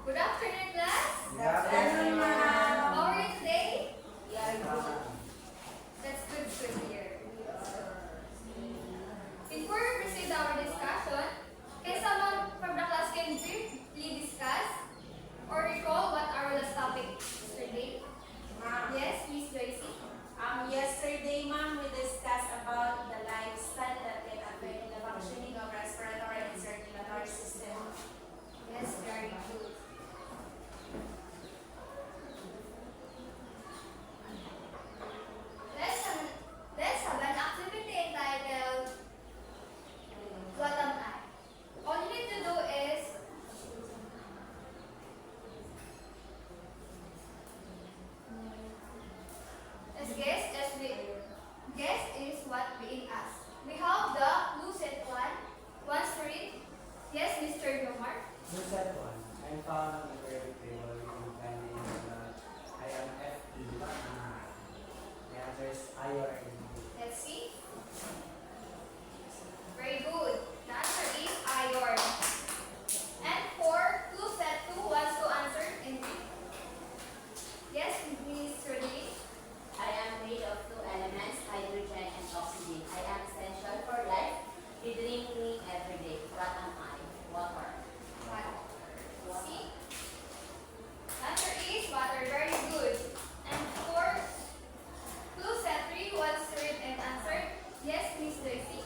Good afternoon, class. Good afternoon, ma'am. How are you today? Yeah, good. That's good to hear. Before we proceed our discussion, can someone from the class can briefly discuss or recall what our last topic yesterday? Ma'am. Yes, Miss Joycey. Yesterday, ma'am, we discussed about the lifestyle that can affect the functioning of respiratory and circulatory system. Yes, very good. Let's have an activity entitled What Am I? All you need to do is guess is what being asked. We have the clue set one. Wants to read? Yes, Mr. Yomar. Look at one. I'm found on the periodic table with finding that I am FE. The answer is I or N. Let's see. Very good. The answer is iron. And for clue set two wants to answer in brief. Yes, Miss Rodriguez. I am made of two elements, hydrogen and oxygen. I am essential for life. You drink me every day. What am I? Water. Water. See? The answer is water. Very good. And for clue set three wants to read and answer. Yes, Miss Joycey.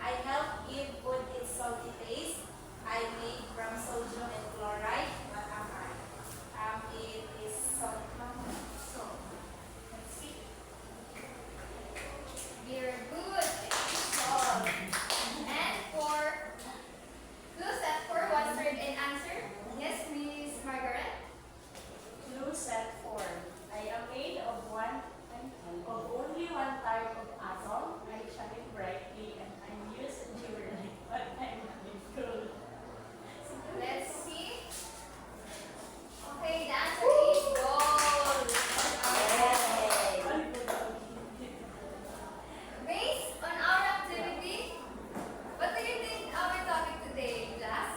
I help give food its salty taste. I made from sodium and chloride. What am I? It is salt. So, let's see. Very good. Salt. And for clue set four wants to read and answer. Yes, Miss Margaret. Clue set 4. I am made of only one type of atom. I shine brightly and I'm used enduringly, but I'm cool. Let's see. Okay, the answer is gold. Based on our activity, what do you think our topic today, class?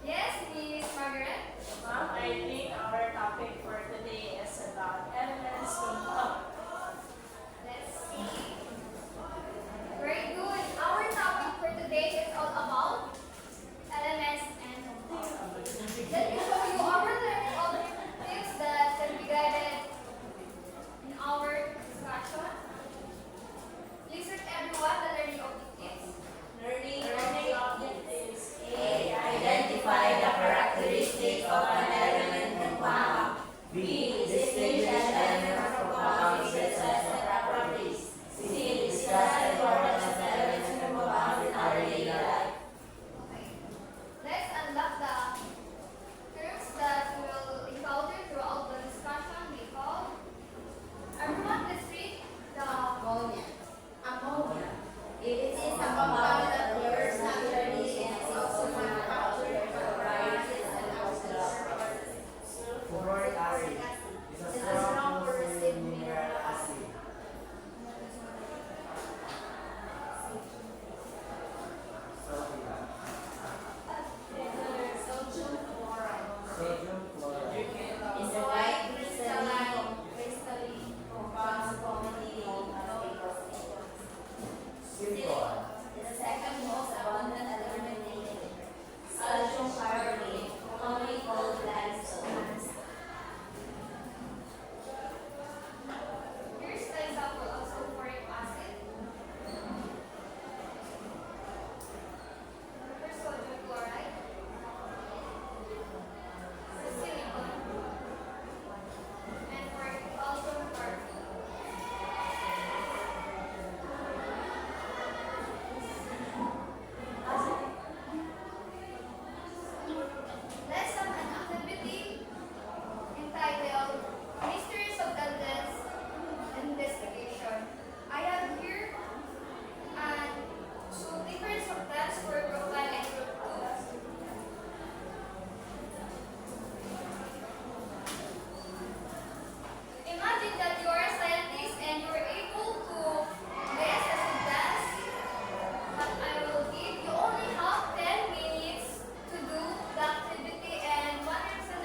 Yes, Miss Margaret. Ma'am, I think our topic for today is about elements compound. Let's see. Very good. Our topic for today is all about elements and compounds. Let me show you our learning objectives that can be guided in our discussion. Please read everyone the learning objectives. Learning objectives. A. Identify the characteristics of an element compound. B. Distinguish elements from compounds with specific properties. C. Discuss the importance of elements and compounds in our daily life. Okay. Let's unlock the terms that we will encounter throughout the discussion. We call everyone, let's read the Ammonia. Ammonia. It is a compound that occurs naturally and is also manufactured for varieties and oxidants. Sulfuric acid is a strong corrosive mineral acid. Sodium chloride. Sodium chloride. Is a white crystalline compound commonly known as paper. Silicon. Is the second most abundant element in nature. Calcium carbonate, commonly called limestone. Here's the example of sulfuric acid. Here's sodium chloride. This is silicon. And for calcium carbonate. Let's have an activity entitled Mysteries of the Lens Investigation. I have here two different subtypes for group 1 and group 2. Imagine that you are a scientist and you are able to guess a substance that I will give. You only have 10 minutes to do the activity and 100%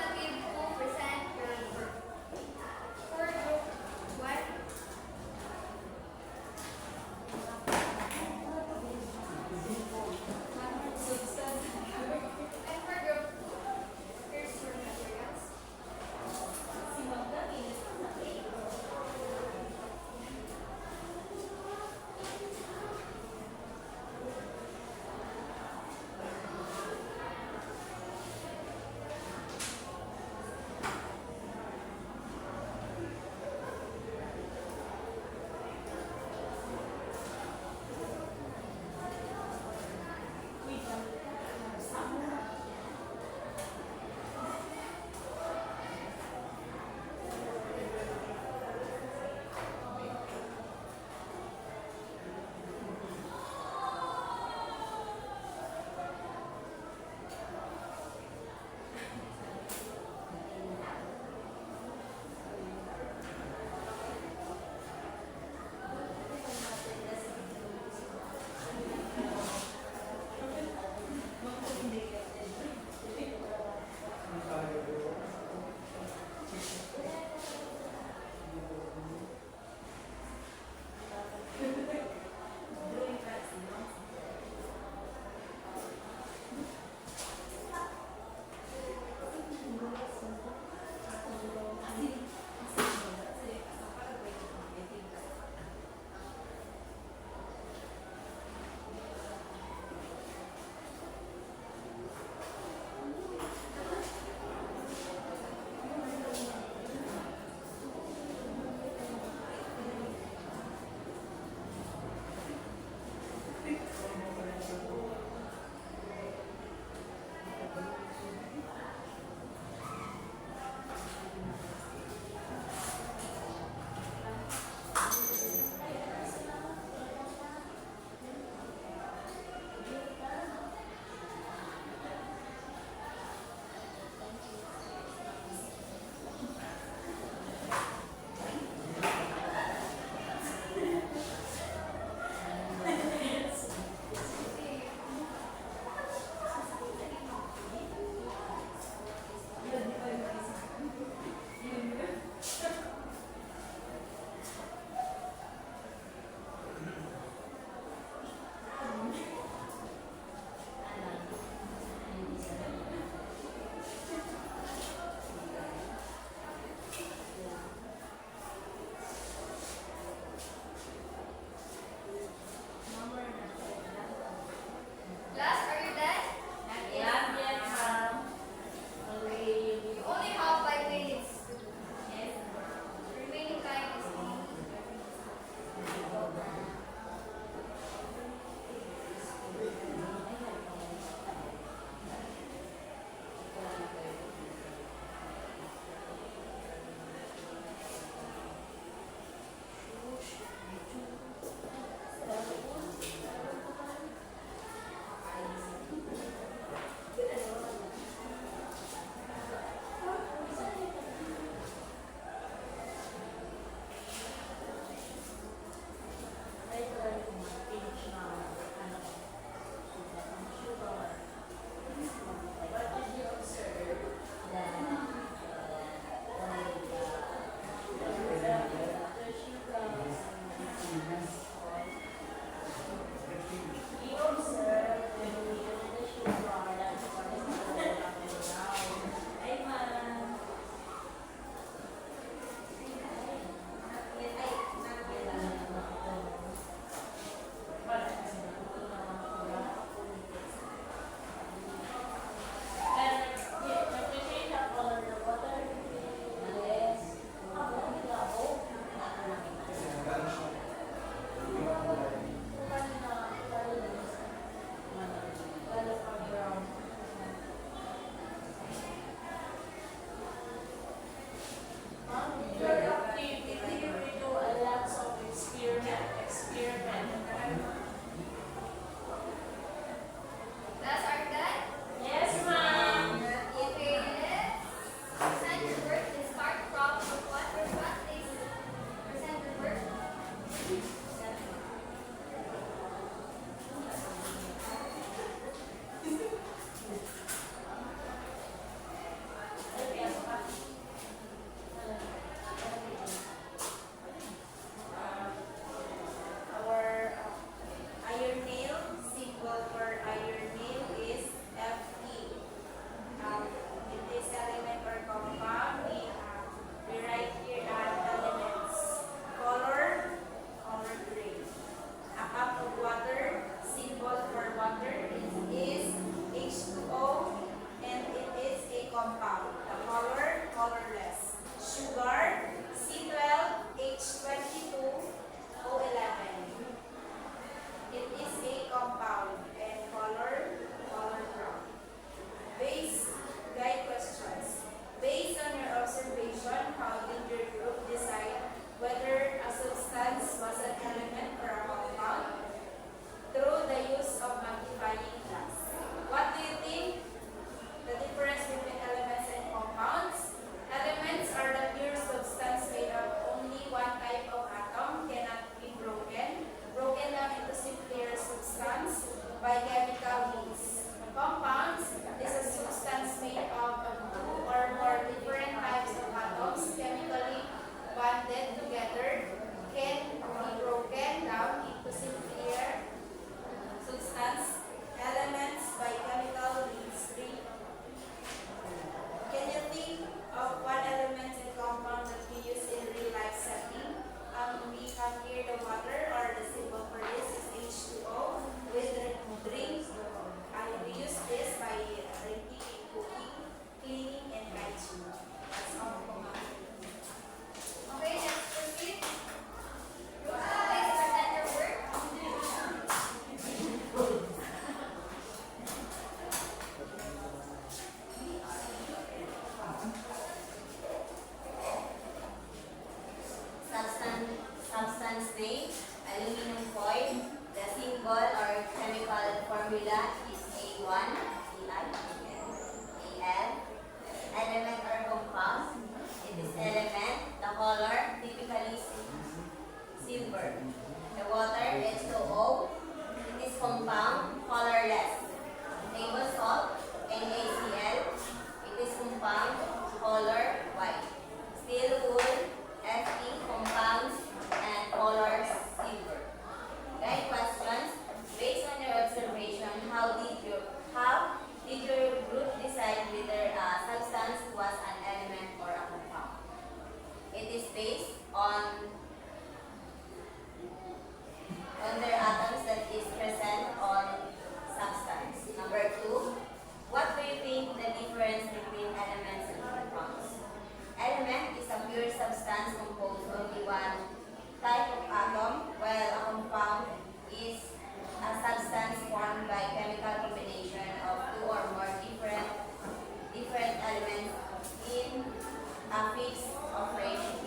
a fixed operation.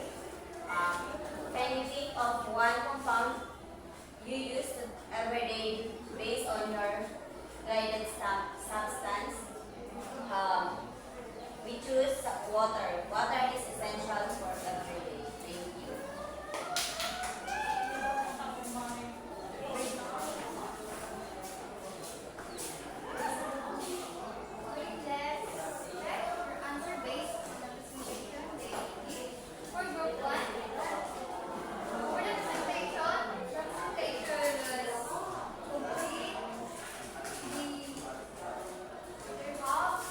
Can you think of one compound you use every day based on your guided substance? We choose water. Water is essential for every day. Thank you. Okay, let's check your answer based on the presentation they give. For group 1, for the presentation was complete. Their house.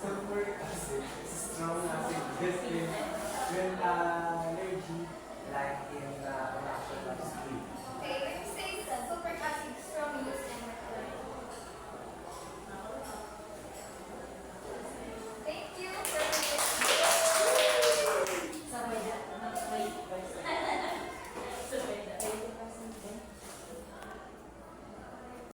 Sulfuric acid is strong acid. Yes, when